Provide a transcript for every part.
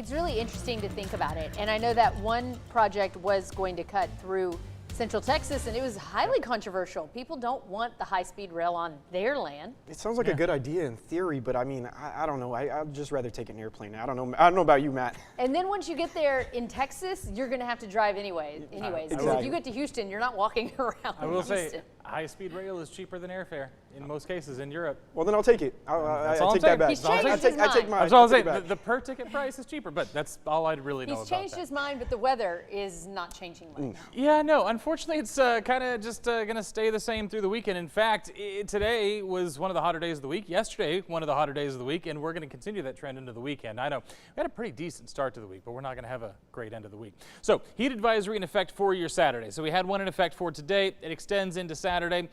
It's really interesting to think about it. And I know that one project was going to cut through Central Texas, and it was highly controversial. People don't want the high-speed rail on their land. It sounds like a good idea in theory, but I mean, I don't know. I'd just rather take an airplane. I don't know about you, Matt. And then once you get there in Texas, you're going to have to drive anyways. Because if you get to Houston, you're not walking around. I will say, high-speed rail is cheaper than airfare in most cases in Europe. Well, then I'll take it. I take that back. He's changed his mind. I take mine. That's all I'm saying. The per-ticket price is cheaper, but that's all I really know about that. He's changed his mind, but the weather is not changing much. Yeah, no. Unfortunately, it's kind of just going to stay the same through the weekend. In fact, today was one of the hotter days of the week. Yesterday, one of the hotter days of the week, and we're going to continue that trend into the weekend. I know we had a pretty decent start to the week, but we're not going to have a great end of the week. So, heat advisory in effect for your Saturday. So we had one in effect for today. It extends into Saturday.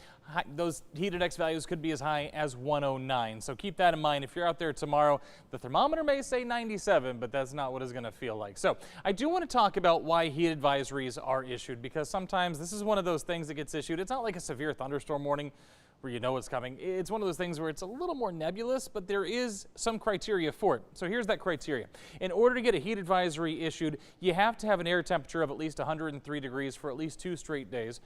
Those heat index values could be as high as 109. So keep that in mind. If you're out there tomorrow, the thermometer may say 97, but that's not what it's going to feel like. So I do want to talk about why heat advisories are issued, because sometimes this is one of those things that gets issued. It's not like a severe thunderstorm warning where you know it's coming. It's one of those things where it's a little more nebulous, but there is some criteria for it. So here's that criteria. In order to get a heat advisory issued, you have to have an air temperature of at least 103 degrees for at least 2 straight days.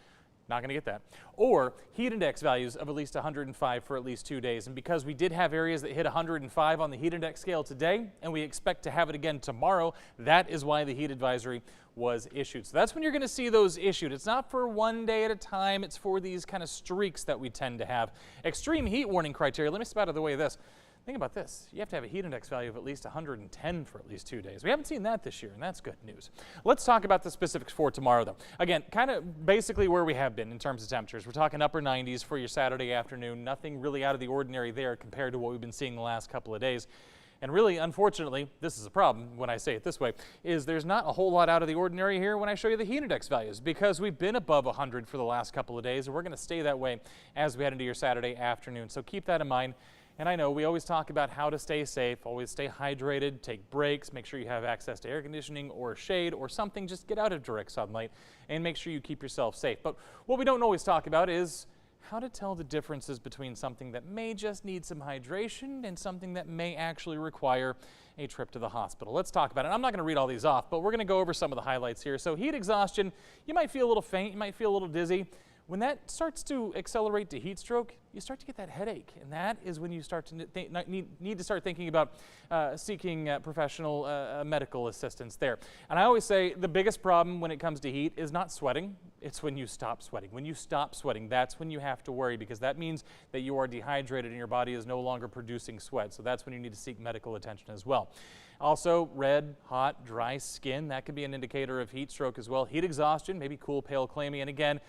Not going to get that. Or heat index values of at least 105 for at least 2 days. And because we did have areas that hit 105 on the heat index scale today, and we expect to have it again tomorrow, that is why the heat advisory was issued. So that's when you're going to see those issued. It's not for one day at a time. It's for these kind of streaks that we tend to have. Extreme heat warning criteria. Let me step out of the way of this. Think about this. You have to have a heat index value of at least 110 for at least 2 days. We haven't seen that this year, and that's good news. Let's talk about the specifics for tomorrow, though. Again, kind of basically where we have been in terms of temperatures. We're talking upper 90s for your Saturday afternoon. Nothing really out of the ordinary there compared to what we've been seeing the last couple of days. And really, unfortunately, this is a problem when I say it this way, is there's not a whole lot out of the ordinary here when I show you the heat index values, because we've been above 100 for the last couple of days, and we're going to stay that way as we head into your Saturday afternoon. So keep that in mind. And I know we always talk about how to stay safe, always stay hydrated, take breaks, make sure you have access to air conditioning or shade or something. Just get out of direct sunlight and make sure you keep yourself safe. But what we don't always talk about is how to tell the differences between something that may just need some hydration and something that may actually require a trip to the hospital. Let's talk about it. I'm not going to read all these off, but we're going to go over some of the highlights here. So heat exhaustion, you might feel a little faint, you might feel a little dizzy. When that starts to accelerate to heat stroke, you start to get that headache, and that is when you start to need to start thinking about seeking professional medical assistance there. And I always say the biggest problem when it comes to heat is not sweating, it's when you stop sweating. When you stop sweating, that's when you have to worry, because that means that you are dehydrated and your body is no longer producing sweat. So that's when you need to seek medical attention as well. Also, red, hot, dry skin, that could be an indicator of heat stroke as well. Heat exhaustion, maybe cool, pale, clammy, and again,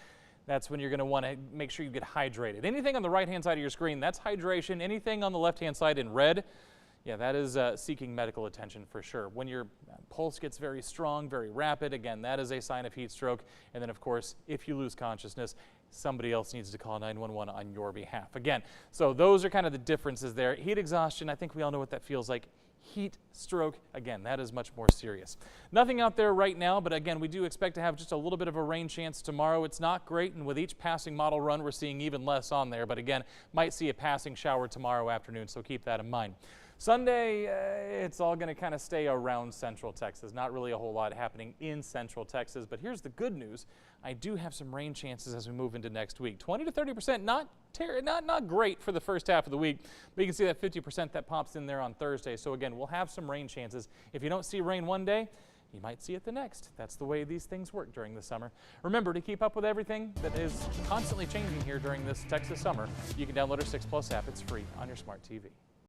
that's when you're going to want to make sure you get hydrated. Anything on the right-hand side of your screen, that's hydration. Anything on the left-hand side in red, yeah, that is seeking medical attention for sure. When your pulse gets very strong, very rapid, again, that is a sign of heat stroke. And then, of course, if you lose consciousness, somebody else needs to call 911 on your behalf. Again, so those are kind of the differences there. Heat exhaustion, I think we all know what that feels like. Heat stroke, again, that is much more serious. Nothing out there right now, but again, we do expect to have just a little bit of a rain chance tomorrow. It's not great, and with each passing model run, we're seeing even less on there, but again, might see a passing shower tomorrow afternoon, so keep that in mind. Sunday, it's all going to kind of stay around Central Texas. Not really a whole lot happening in Central Texas, but here's the good news. I do have some rain chances as we move into next week. 20 to 30%, not great for the first half of the week, but you can see that 50% that pops in there on Thursday. So again, we'll have some rain chances. If you don't see rain one day, you might see it the next. That's the way these things work during the summer. Remember, to keep up with everything that is constantly changing here during this Texas summer, you can download our 6 Plus app. It's free on your smart TV.